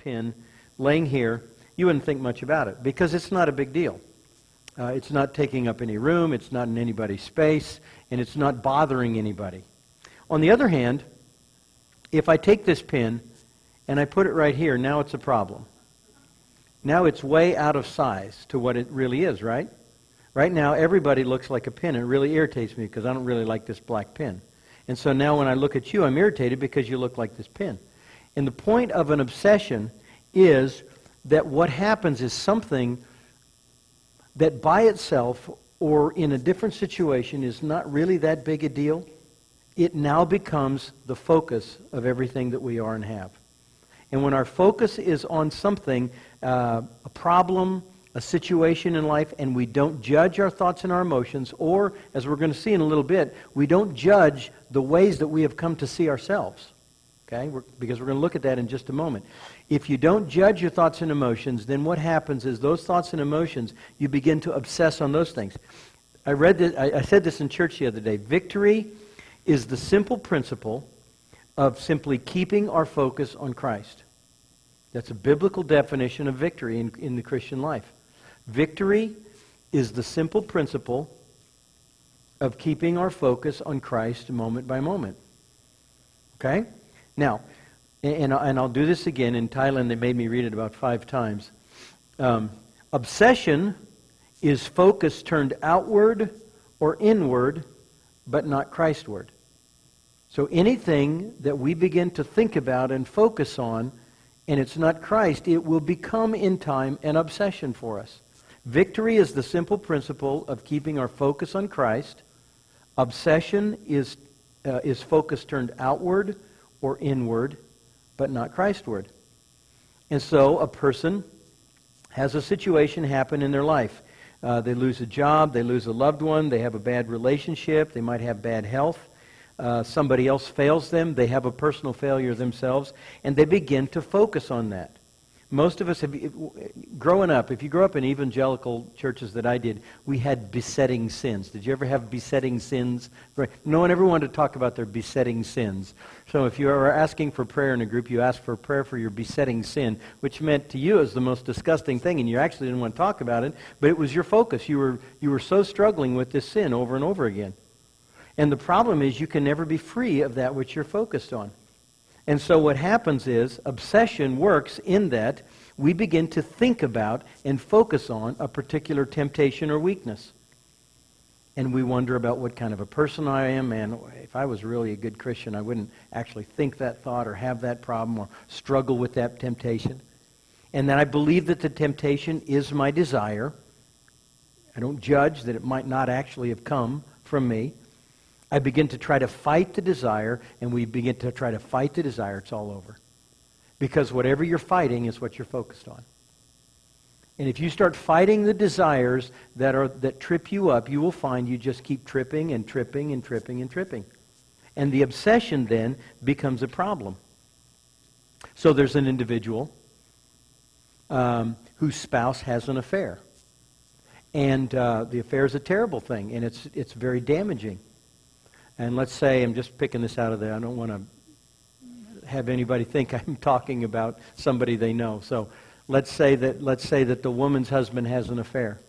pin laying here, you wouldn't think much about it because it's not a big deal. It's not taking up any room, it's not in anybody's space, and it's not bothering anybody. On the other hand, if I take this pin and I put it right here, now it's a problem. Now it's way out of size to what it really is, right? Right now, everybody looks like a pin. It really irritates me because I don't really like this black pin. And so now when I look at you, I'm irritated because you look like this pin. And the point of an obsession is that what happens is something that by itself or in a different situation is not really that big a deal. It now becomes the focus of everything that we are and have. And when our focus is on something, a problem, a situation in life, and we don't judge our thoughts and our emotions, or, as we're going to see in a little bit, we don't judge the ways that we have come to see ourselves. Okay? Because we're going to look at that in just a moment. If you don't judge your thoughts and emotions, then what happens is those thoughts and emotions, you begin to obsess on those things. I said this in church the other day. Victory is the simple principle of simply keeping our focus on Christ. That's a biblical definition of victory in the Christian life. Victory is the simple principle of keeping our focus on Christ moment by moment. Okay? Now, and I'll do this again. In Thailand, they made me read it about 5 times. Obsession is focus turned outward or inward, but not Christward. So anything that we begin to think about and focus on, and it's not Christ, it will become in time an obsession for us. Victory is the simple principle of keeping our focus on Christ. Obsession is focus turned outward or inward, but not Christward. And so a person has a situation happen in their life. They lose a job, they lose a loved one, they have a bad relationship, they might have bad health. Somebody else fails them, they have a personal failure themselves, and they begin to focus on that. Most of us have, growing up, if you grew up in evangelical churches that I did, we had besetting sins. Did you ever have besetting sins? No one ever wanted to talk about their besetting sins. So if you were asking for prayer in a group, you asked for prayer for your besetting sin, which meant to you as the most disgusting thing, and you actually didn't want to talk about it, but it was your focus. You were so struggling with this sin over and over again. And the problem is you can never be free of that which you're focused on. And so what happens is obsession works in that we begin to think about and focus on a particular temptation or weakness. And we wonder about what kind of a person I am, and if I was really a good Christian, I wouldn't actually think that thought or have that problem or struggle with that temptation. And then I believe that the temptation is my desire. I don't judge that it might not actually have come from me. I begin to try to fight the desire, and we begin to try to fight the desire, it's all over. Because whatever you're fighting is what you're focused on. And if you start fighting the desires that trip you up, you will find you just keep tripping and tripping and tripping and tripping. And the obsession then becomes a problem. So there's an individual whose spouse has an affair. And the affair is a terrible thing, and it's very damaging. And let's say, I'm just picking this out of there, I don't want to have anybody think I'm talking about somebody they know. So let's say that the woman's husband has an affair.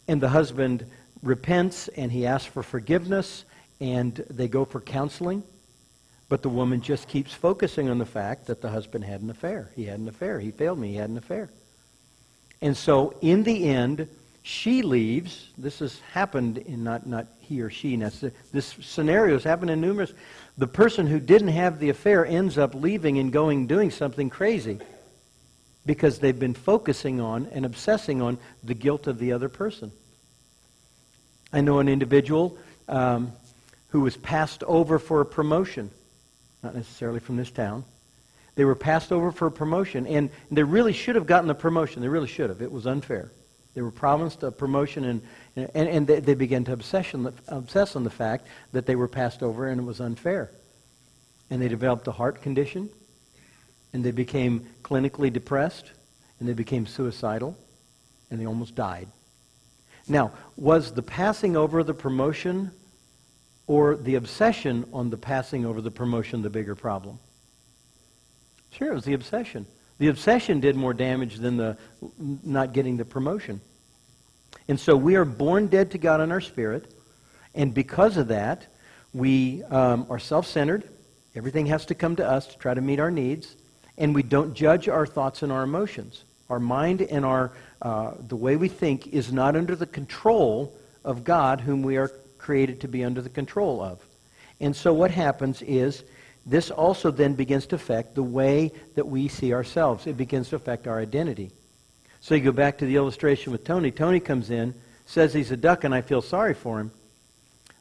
And the husband repents and he asks for forgiveness and they go for counseling. But the woman just keeps focusing on the fact that the husband had an affair. He had an affair. He failed me. He had an affair. And so in the end, she leaves. This has happened in not he or she. Now, this scenario has happened in numerous. The person who didn't have the affair ends up leaving and doing something crazy because they've been focusing on and obsessing on the guilt of the other person. I know an individual who was passed over for a promotion, not necessarily from this town. They were passed over for a promotion, and they really should have gotten the promotion. They really should have. It was unfair. They were promised a promotion, and they began to obsess on the fact that they were passed over and it was unfair. And they developed a heart condition, and they became clinically depressed, and they became suicidal, and they almost died. Now, was the passing over of the promotion or the obsession on the passing over the promotion the bigger problem? Sure, it was the obsession. The obsession did more damage than the not getting the promotion. And so we are born dead to God in our spirit, and because of that, we are self-centered. Everything has to come to us to try to meet our needs, and we don't judge our thoughts and our emotions. Our mind and the way we think is not under the control of God, whom we are created to be under the control of. And so what happens is this also then begins to affect the way that we see ourselves. It begins to affect our identity. So you go back to the illustration with Tony. Tony comes in, says he's a duck, and I feel sorry for him.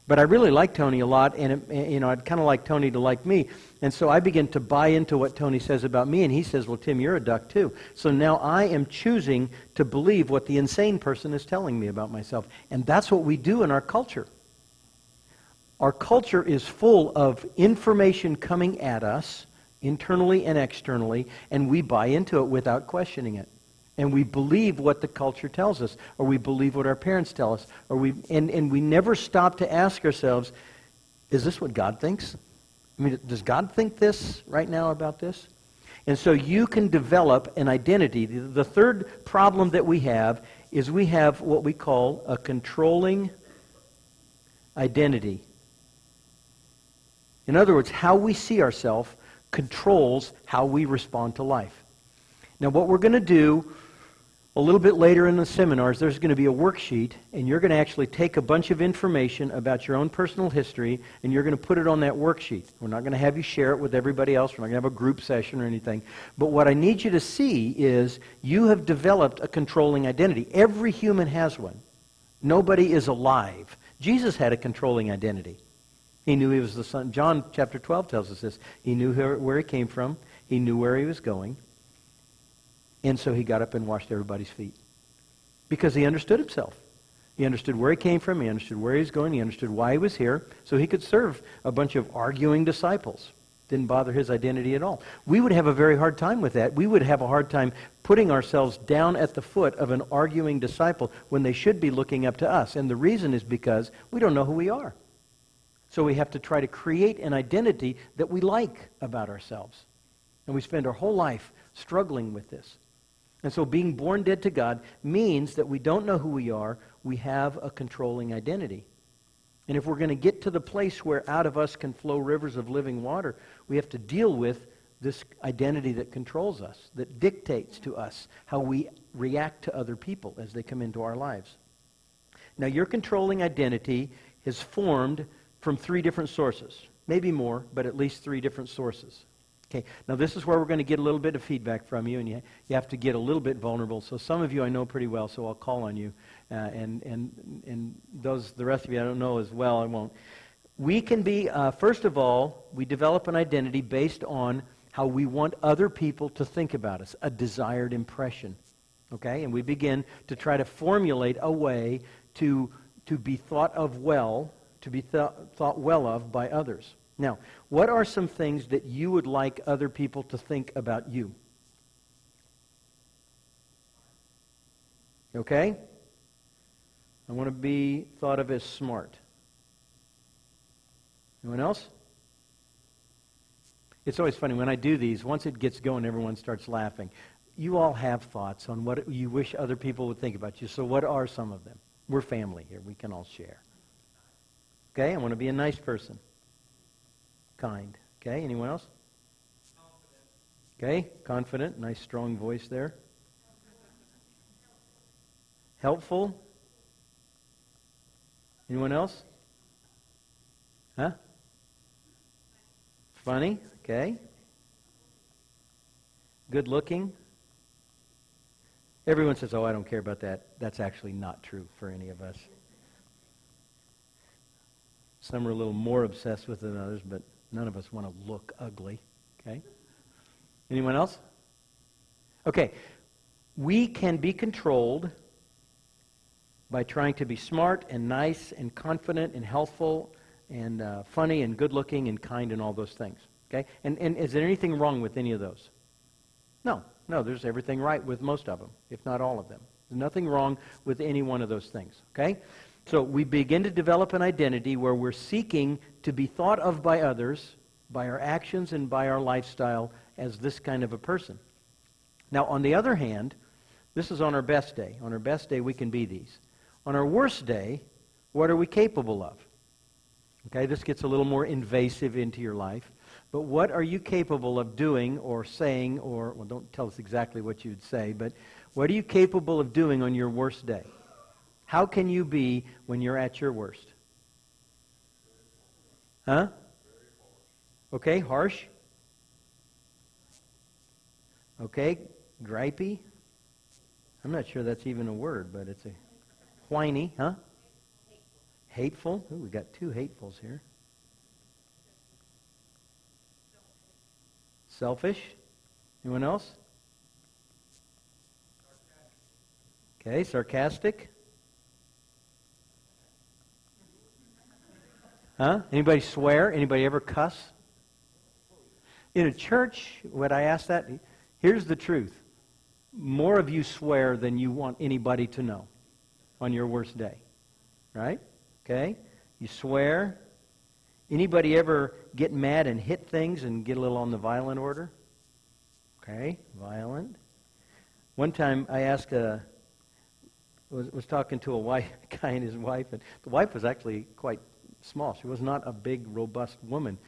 But I really like Tony a lot, and I'd kind of like Tony to like me. And so I begin to buy into what Tony says about me, and he says, well, Tim, you're a duck too. So now I am choosing to believe what the insane person is telling me about myself. And that's what we do in our culture. Our culture is full of information coming at us, internally and externally, and we buy into it without questioning it. And we believe what the culture tells us, or we believe what our parents tell us, and we never stop to ask ourselves, is this what God thinks? I mean, does God think this right now about this? And so you can develop an identity. The third problem that we have is we have what we call a controlling identity. In other words, how we see ourselves controls how we respond to life. Now, what we're going to do a little bit later in the seminars, there's going to be a worksheet, and you're going to actually take a bunch of information about your own personal history, and you're going to put it on that worksheet. We're not going to have you share it with everybody else. We're not going to have a group session or anything. But what I need you to see is you have developed a controlling identity. Every human has one. Nobody is alive. Jesus had a controlling identity. He knew he was the Son. John chapter 12 tells us this. He knew where he came from. He knew where he was going. And so he got up and washed everybody's feet. Because he understood himself. He understood where he came from. He understood where he was going. He understood why he was here. So he could serve a bunch of arguing disciples. Didn't bother his identity at all. We would have a very hard time with that. We would have a hard time putting ourselves down at the foot of an arguing disciple when they should be looking up to us. And the reason is because we don't know who we are. So we have to try to create an identity that we like about ourselves. And we spend our whole life struggling with this. And so being born dead to God means that we don't know who we are. We have a controlling identity. And if we're going to get to the place where out of us can flow rivers of living water, we have to deal with this identity that controls us, that dictates to us how we react to other people as they come into our lives. Now, your controlling identity is formed from 3 different sources. Maybe more, but at least 3 different sources. Okay, now this is where we're going to get a little bit of feedback from you, and you have to get a little bit vulnerable. So some of you I know pretty well, so I'll call on you. And those, the rest of you I don't know as well, I won't. We can be, first of all, we develop an identity based on how we want other people to think about us, a desired impression. Okay, and we begin to try to formulate a way to be thought of well, to be thought well of by others. Now, what are some things that you would like other people to think about you? Okay? I want to be thought of as smart. Anyone else? It's always funny when I do these, once it gets going, everyone starts laughing. You all have thoughts on what you wish other people would think about you. So what are some of them? We're family here. We can all share. Okay? I want to be a nice person. Kind. Okay, anyone else? Confident. Okay, confident. Nice strong voice there. Helpful. Anyone else? Huh? Funny. Okay. Good looking. Everyone says, oh, I don't care about that. That's actually not true for any of us. Some are a little more obsessed with it than others, but none of us want to look ugly, okay? Anyone else? Okay, we can be controlled by trying to be smart and nice and confident and healthful and funny and good-looking and kind and all those things, okay? And is there anything wrong with any of those? No, there's everything right with most of them, if not all of them. There's nothing wrong with any one of those things, okay? So we begin to develop an identity where we're seeking to be thought of by others, by our actions and by our lifestyle as this kind of a person. Now, on the other hand, this is on our best day. On our best day, we can be these. On our worst day, what are we capable of? Okay, this gets a little more invasive into your life. But what are you capable of doing or saying, or, well, don't tell us exactly what you'd say, but what are you capable of doing on your worst day? How can you be when you're at your worst? Huh? Okay, harsh. Okay, gripey. I'm not sure that's even a word, but it's a whiny, huh? Hateful. Ooh, we got two hatefuls here. Selfish. Anyone else? Okay, sarcastic. Huh? Anybody swear? Anybody ever cuss? In a church, would I ask that? Here's the truth. More of you swear than you want anybody to know on your worst day. Right? Okay? You swear. Anybody ever get mad and hit things and get a little on the violent order? Okay, violent. One time I asked was talking to a guy and his wife, and the wife was actually quite small. She was not a big, robust woman.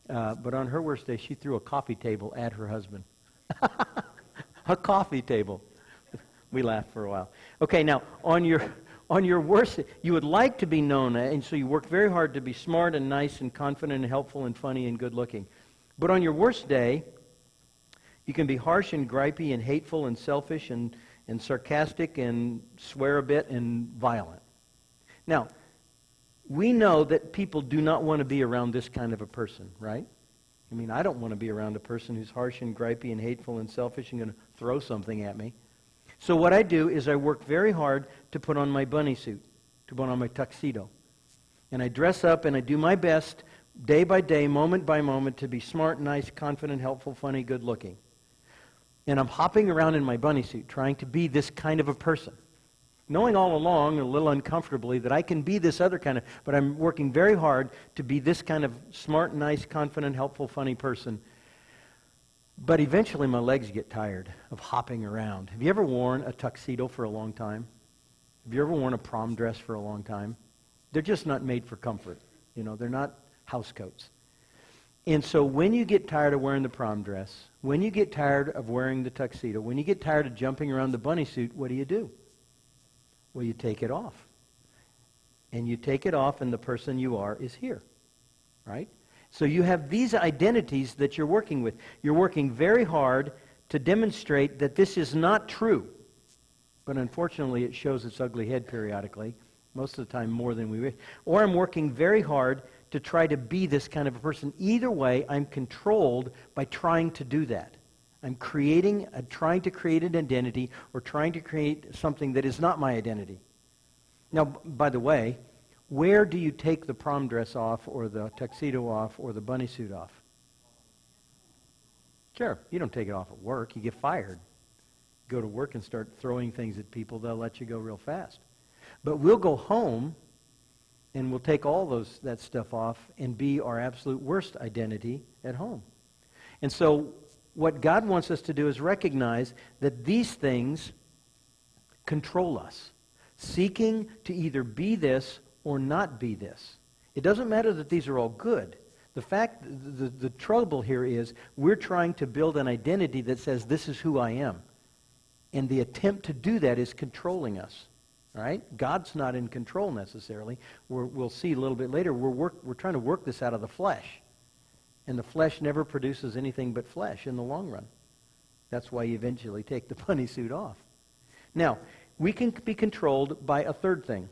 But on her worst day, she threw a coffee table at her husband. A coffee table. We laughed for a while. Okay, now, on your worst, you would like to be known, and so you work very hard to be smart and nice and confident and helpful and funny and good looking. But on your worst day, you can be harsh and gripey and hateful and selfish and sarcastic and swear a bit and violent. Now, we know that people do not want to be around this kind of a person, right? I mean, I don't want to be around a person who's harsh and gripey and hateful and selfish and going to throw something at me. So what I do is I work very hard to put on my bunny suit, to put on my tuxedo. And I dress up and I do my best day by day, moment by moment, to be smart, nice, confident, helpful, funny, good looking. And I'm hopping around in my bunny suit trying to be this kind of a person. Knowing all along, a little uncomfortably, that I can be this other kind of, but I'm working very hard to be this kind of smart, nice, confident, helpful, funny person. But eventually my legs get tired of hopping around. Have you ever worn a tuxedo for a long time? Have you ever worn a prom dress for a long time? They're just not made for comfort. You know, they're not house coats. And so when you get tired of wearing the prom dress, when you get tired of wearing the tuxedo, when you get tired of jumping around the bunny suit, what do? Well, you take it off. And you take it off, and the person you are is here. Right? So you have these identities that you're working with. You're working very hard to demonstrate that this is not true. But unfortunately, it shows its ugly head periodically, most of the time more than we wish. Or I'm working very hard to try to be this kind of a person. Either way, I'm controlled by trying to do that. I'm trying to create an identity or trying to create something that is not my identity. Now, by the way, where do you take the prom dress off or the tuxedo off or the bunny suit off? Sure, you don't take it off at work. You get fired. Go to work and start throwing things at people, they'll let you go real fast. But we'll go home and we'll take all that stuff off and be our absolute worst identity at home. And so what God wants us to do is recognize that these things control us, seeking to either be this or not be this. It doesn't matter that these are all good. The trouble here is we're trying to build an identity that says this is who I am. And the attempt to do that is controlling us. Right? God's not in control necessarily. We'll see a little bit later. We're trying to work this out of the flesh. And the flesh never produces anything but flesh in the long run. That's why you eventually take the bunny suit off. Now, we can be controlled by a third thing.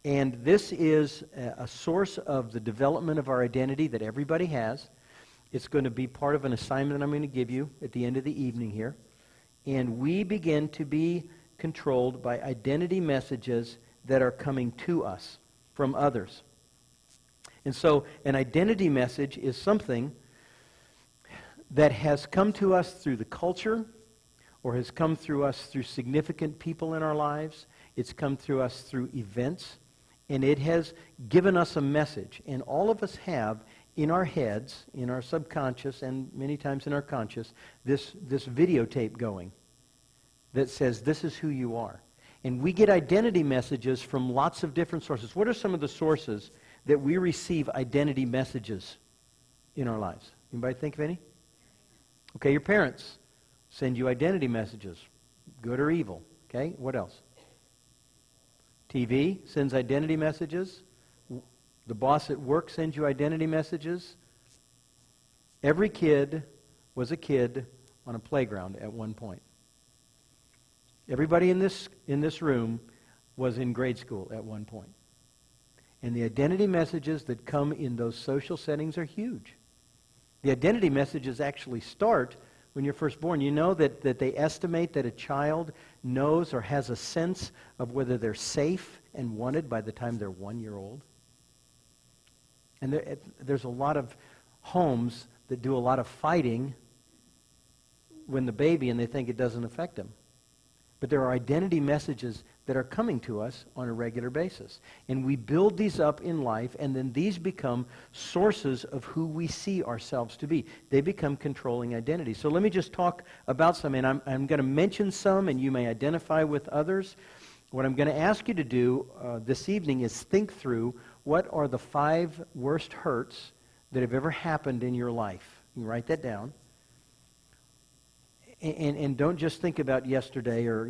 And this is a source of the development of our identity that everybody has. It's going to be part of an assignment I'm going to give you at the end of the evening here. And we begin to be controlled by identity messages that are coming to us from others. And so an identity message is something that has come to us through the culture or has come through us through significant people in our lives. It's come through us through events. And it has given us a message. And all of us have in our heads, in our subconscious, and many times in our conscious, this videotape going. that says this is who you are. And we get identity messages from lots of different sources. What are some of the sources that we receive identity messages in our lives? Anybody think of any? Okay, your parents send you identity messages, good or evil. Okay, what else? TV sends identity messages. The boss at work sends you identity messages. Every kid was a kid on a playground at one point. Everybody in this room was in grade school at one point. And the identity messages that come in those social settings are huge. The identity messages actually start when you're first born. You know that they estimate that a child knows or has a sense of whether they're safe and wanted by the time they're 1 year old. And there's a lot of homes that do a lot of fighting when the baby, and they think it doesn't affect them. But there are identity messages that are coming to us on a regular basis. And we build these up in life, and then these become sources of who we see ourselves to be. They become controlling identities. So let me just talk about some, and I'm going to mention some, and you may identify with others. What I'm going to ask you to do this evening is think through what are the 5 worst hurts that have ever happened in your life. You can write that down. And don't just think about yesterday or,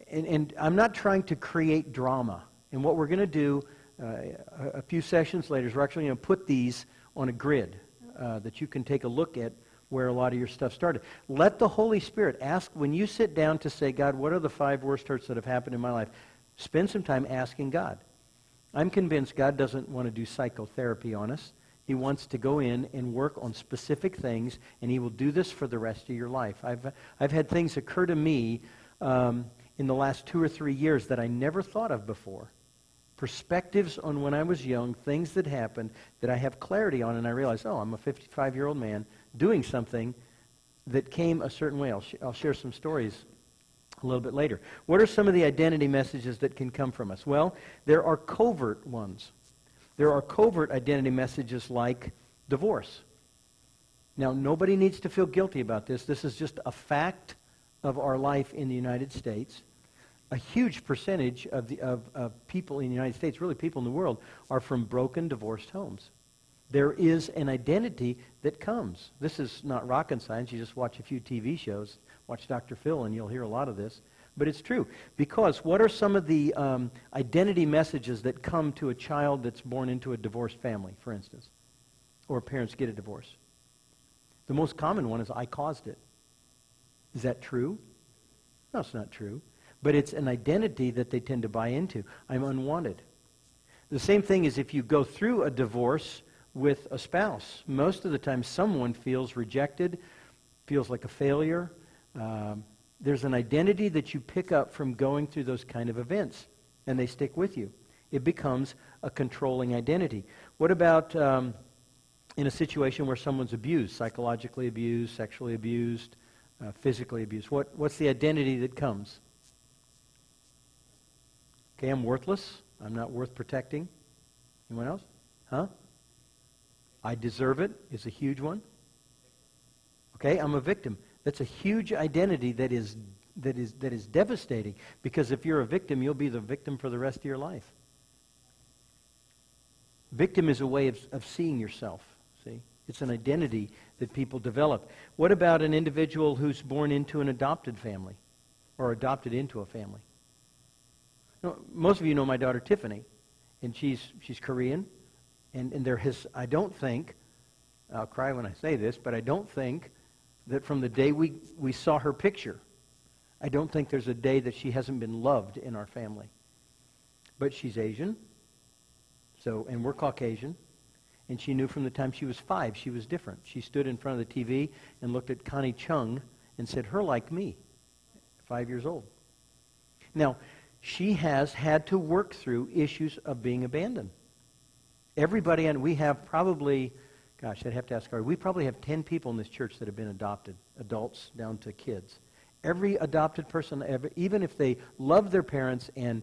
And I'm not trying to create drama. And what we're going to do a few sessions later is we're actually going to put these on a grid that you can take a look at where a lot of your stuff started. Let the Holy Spirit ask, when you sit down to say, God, what are the 5 worst hurts that have happened in my life? Spend some time asking God. I'm convinced God doesn't want to do psychotherapy on us. He wants to go in and work on specific things, and He will do this for the rest of your life. I've had things occur to me in the last 2 or 3 years that I never thought of before. Perspectives on when I was young, things that happened that I have clarity on, and I realize, I'm a 55-year-old man doing something that came a certain way. I'll share some stories a little bit later. What are some of the identity messages that can come from us? Well, there are covert ones. There are covert identity messages like divorce. Now, nobody needs to feel guilty about this. This is just a fact of our life in the United States. A huge percentage of people in the United States, really people in the world, are from broken, divorced homes. There is an identity that comes. This is not rocket science. You just watch a few TV shows, watch Dr. Phil, and you'll hear a lot of this. But it's true. Because what are some of the identity messages that come to a child that's born into a divorced family, for instance? Or parents get a divorce? The most common one is, I caused it. Is that true? No, it's not true. But it's an identity that they tend to buy into. I'm unwanted. The same thing is if you go through a divorce with a spouse. Most of the time someone feels rejected, feels like a failure. There's an identity that you pick up from going through those kind of events, and they stick with you. It becomes a controlling identity. What about in a situation where someone's abused, psychologically abused, sexually abused, physically abused? What's the identity that comes? Okay, I'm worthless. I'm not worth protecting. Anyone else? Huh? I deserve it is a huge one. Okay, I'm a victim. That's a huge identity that is devastating, because if you're a victim, you'll be the victim for the rest of your life. Victim is a way of seeing yourself. See, it's an identity that people develop. What about an individual who's born into an adopted family or adopted into a family? No, most of you know my daughter Tiffany, and she's Korean, and there has, I don't think, I'll cry when I say this, but I don't think that from the day we saw her picture, I don't think there's a day that she hasn't been loved in our family. But she's Asian, and we're Caucasian, and she knew from the time she was 5 she was different. She stood in front of the TV and looked at Connie Chung and said, her like me, 5 years old. Now, she has had to work through issues of being abandoned. Everybody, and we have probably, gosh, I'd have to ask her, we probably have 10 people in this church that have been adopted, adults down to kids. Every adopted person, even if they love their parents and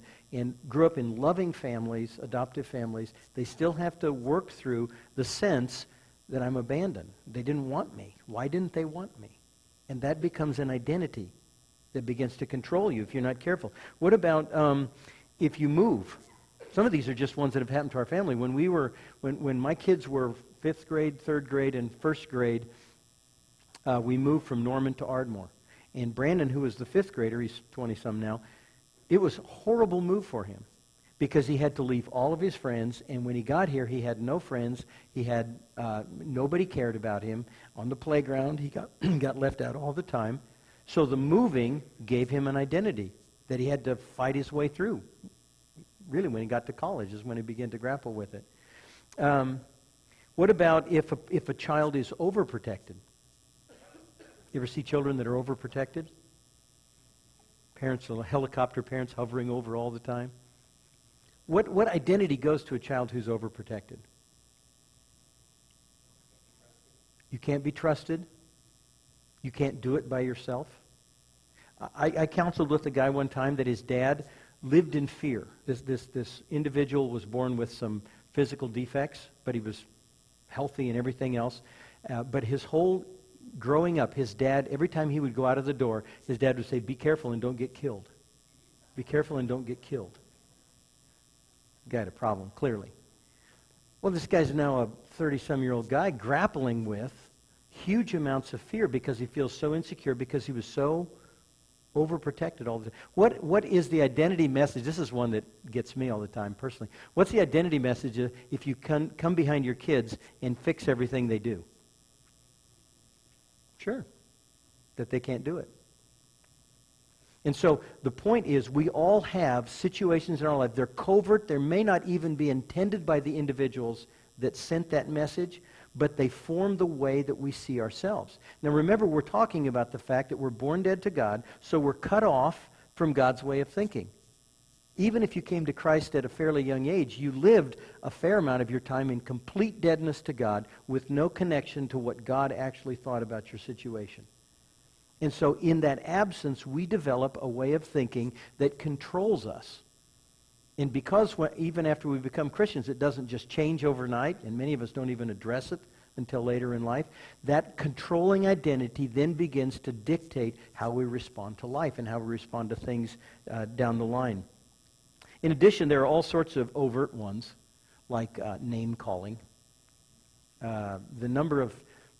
grew up in loving families, adoptive families, they still have to work through the sense that I'm abandoned. They didn't want me. Why didn't they want me? And that becomes an identity that begins to control you if you're not careful. What about if you move? Some of these are just ones that have happened to our family. When my kids were 5th grade, 3rd grade, and 1st grade, we moved from Norman to Ardmore. And Brandon, who was the 5th grader, he's 20-some now, it was a horrible move for him because he had to leave all of his friends, and when he got here, he had no friends. He had nobody cared about him. On the playground, he got left out all the time. So the moving gave him an identity that he had to fight his way through. Really, when he got to college is when he began to grapple with it. What about if a child is overprotected? You ever see children that are overprotected? Parents, helicopter parents hovering over all the time. What identity goes to a child who's overprotected? You can't be trusted. You can't do it by yourself. I counseled with a guy one time that his dad lived in fear. This individual was born with some physical defects, but he was healthy and everything else. But his whole growing up, his dad, every time he would go out of the door, his dad would say, "Be careful and don't get killed. Be careful and don't get killed." The guy had a problem, clearly. Well, this guy's now a 30-some-year-old guy grappling with huge amounts of fear because he feels so insecure because he was so overprotected all the time. What is the identity message? This is one that gets me all the time personally. What's the identity message if you come behind your kids and fix everything they do? Sure, that they can't do it. And so the point is we all have situations in our life. They're covert. They may not even be intended by the individuals that sent that message, but they form the way that we see ourselves. Now remember, we're talking about the fact that we're born dead to God, so we're cut off from God's way of thinking. Even if you came to Christ at a fairly young age, you lived a fair amount of your time in complete deadness to God with no connection to what God actually thought about your situation. And so in that absence, we develop a way of thinking that controls us. And because even after we become Christians, it doesn't just change overnight, and many of us don't even address it until later in life, that controlling identity then begins to dictate how we respond to life and how we respond to things down the line. In addition, there are all sorts of overt ones, like name-calling. The number of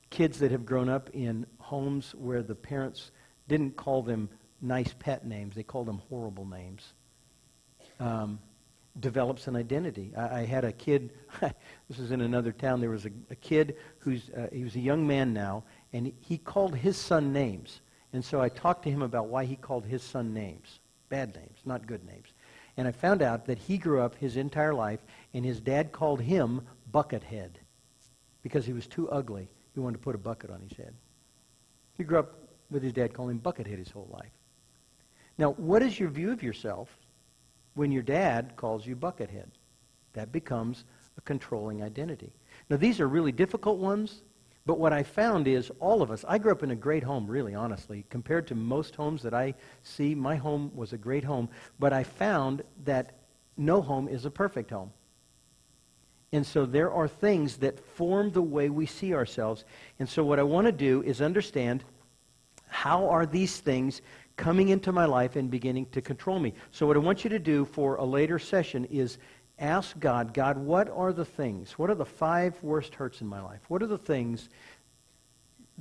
kids that have grown up in homes where the parents didn't call them nice pet names, they called them horrible names, develops an identity. I had a kid, this was in another town, there was a kid he was a young man now, and he called his son names. And so I talked to him about why he called his son names. Bad names, not good names. And I found out that he grew up his entire life, and his dad called him Buckethead because he was too ugly. He wanted to put a bucket on his head. He grew up with his dad calling him Buckethead his whole life. Now, what is your view of yourself when your dad calls you Buckethead? That becomes a controlling identity. Now, these are really difficult ones, but what I found is all of us, I grew up in a great home, really, honestly. Compared to most homes that I see, my home was a great home, but I found that no home is a perfect home. And so there are things that form the way we see ourselves. And so what I want to do is understand how are these things coming into my life and beginning to control me. So what I want you to do for a later session is ask God, God, what are the things? What are the 5 worst hurts in my life? What are the things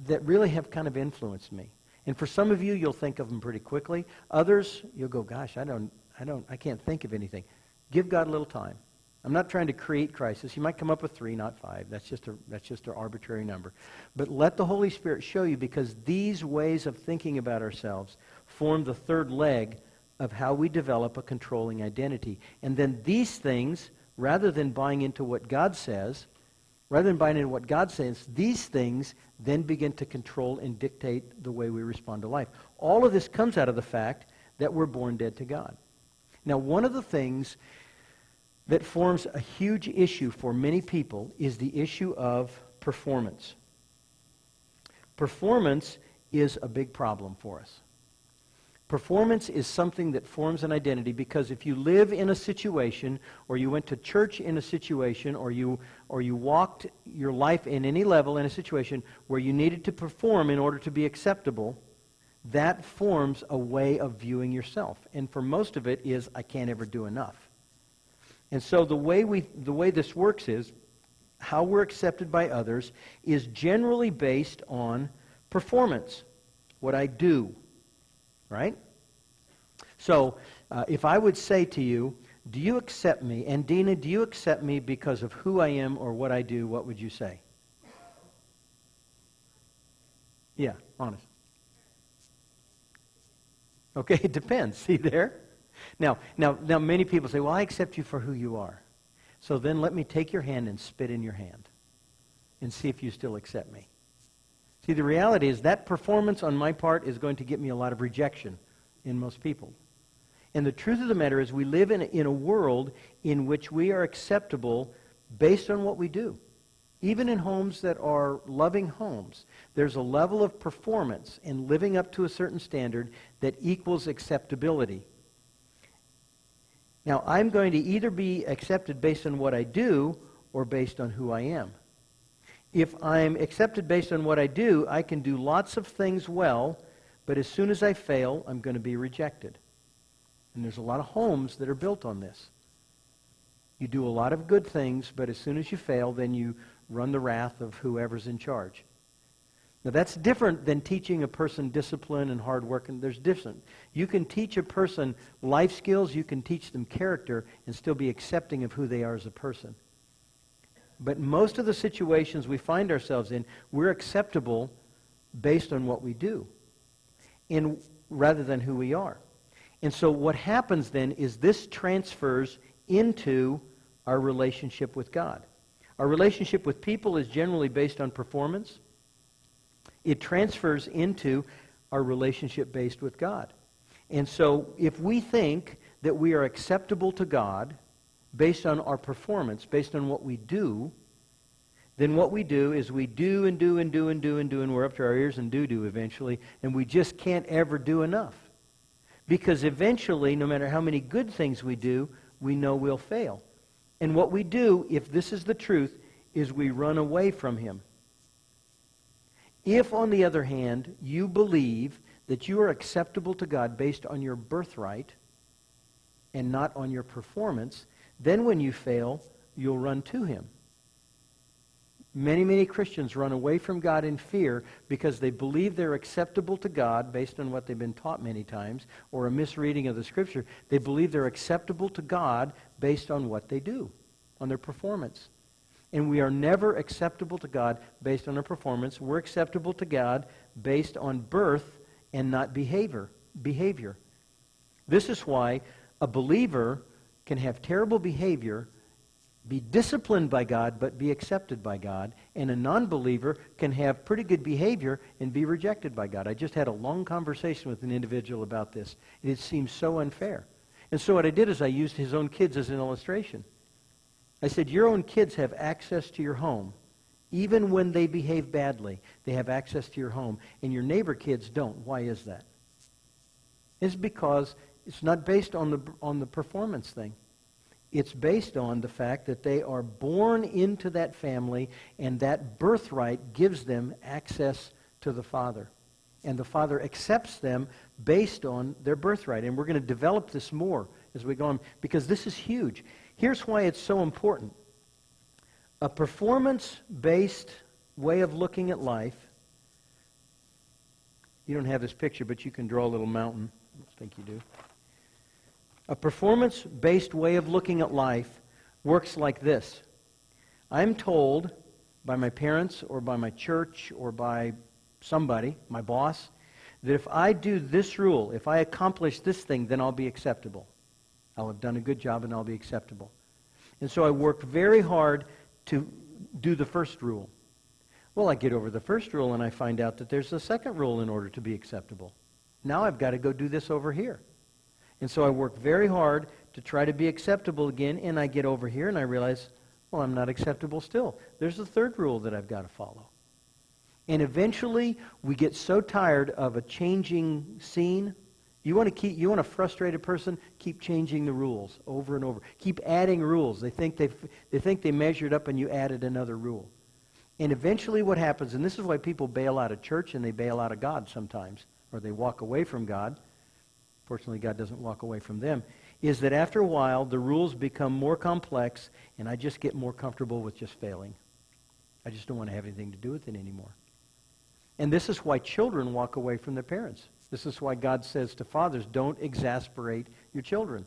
that really have kind of influenced me? And for some of you, you'll think of them pretty quickly. Others, you'll go, gosh, I can't think of anything. Give God a little time. I'm not trying to create crisis. You might come up with 3, not 5. That's just an arbitrary number. But let the Holy Spirit show you, because these ways of thinking about ourselves form the third leg of how we develop a controlling identity. And then these things, rather than buying into what God says, these things then begin to control and dictate the way we respond to life. All of this comes out of the fact that we're born dead to God. Now, one of the things that forms a huge issue for many people is the issue of performance. Performance is a big problem for us. Performance is something that forms an identity, because if you live in a situation, or you went to church in a situation, or you walked your life in any level in a situation where you needed to perform in order to be acceptable, that forms a way of viewing yourself. And for most of it is, I can't ever do enough. And so the way this works is, how we're accepted by others is generally based on performance, what I do, right? So if I would say to you, do you accept me? And Dina, do you accept me because of who I am or what I do? What would you say? Yeah, honest. Okay, it depends. See there? Now, many people say, well, I accept you for who you are. So then let me take your hand and spit in your hand and see if you still accept me. See, the reality is that performance on my part is going to get me a lot of rejection in most people. And the truth of the matter is we live in a world in which we are acceptable based on what we do. Even in homes that are loving homes, there's a level of performance in living up to a certain standard that equals acceptability. Now, I'm going to either be accepted based on what I do or based on who I am. If I'm accepted based on what I do, I can do lots of things well, but as soon as I fail, I'm going to be rejected. And there's a lot of homes that are built on this. You do a lot of good things, but as soon as you fail, then you run the wrath of whoever's in charge. Now, that's different than teaching a person discipline and hard work. And there's different. You can teach a person life skills, you can teach them character, and still be accepting of who they are as a person. But most of the situations we find ourselves in, we're acceptable based on what we do, and rather than who we are. And so what happens then is this transfers into our relationship with God. Our relationship with people is generally based on performance. It transfers into our relationship based with God. And so if we think that we are acceptable to God based on our performance, based on what we do, then what we do is we do and do and do and do and do, and we're up to our ears and do eventually, and we just can't ever do enough. Because eventually, no matter how many good things we do, we know we'll fail. And what we do, if this is the truth, is we run away from Him. If, on the other hand, you believe that you are acceptable to God based on your birthright and not on your performance, then when you fail, you'll run to Him. Many, many Christians run away from God in fear because they believe they're acceptable to God based on what they've been taught many times, or a misreading of the Scripture. They believe they're acceptable to God based on what they do, on their performance. And we are never acceptable to God based on our performance. We're acceptable to God based on birth and not behavior. This is why a believer can have terrible behavior, be disciplined by God, but be accepted by God. And a non-believer can have pretty good behavior and be rejected by God. I just had a long conversation with an individual about this. It seems so unfair. And so what I did is I used his own kids as an illustration. I said, your own kids have access to your home. Even when they behave badly, they have access to your home. And your neighbor kids don't. Why is that? It's because it's not based on the performance thing. It's based on the fact that they are born into that family, and that birthright gives them access to the Father. And the Father accepts them based on their birthright. And we're going to develop this more as we go on, because this is huge. Here's why it's so important. A performance-based way of looking at life, you don't have this picture, but you can draw a little mountain. I don't think you do. A performance-based way of looking at life works like this. I'm told by my parents or by my church or by somebody, my boss, that if I do this rule, if I accomplish this thing, then I'll be acceptable. I'll have done a good job and I'll be acceptable. And so I work very hard to do the first rule. Well, I get over the first rule and I find out that there's a second rule in order to be acceptable. Now I've got to go do this over here. And so I work very hard to try to be acceptable again, and I get over here and I realize, well, I'm not acceptable still. There's a third rule that I've got to follow. And eventually we get so tired of a changing scene. You want a frustrated person? Keep changing the rules over and over. Keep adding rules. They think they measured up and you added another rule. And eventually what happens, and this is why people bail out of church and they bail out of God sometimes. or they walk away from God. Fortunately, God doesn't walk away from them. Is that after a while, the rules become more complex, and I just get more comfortable with just failing. I just don't want to have anything to do with it anymore. And this is why children walk away from their parents. This is why God says to fathers, don't exasperate your children.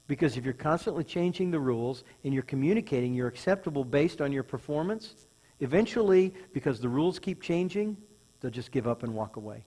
Because if you're constantly changing the rules and you're communicating you're acceptable based on your performance, eventually, because the rules keep changing, they'll just give up and walk away.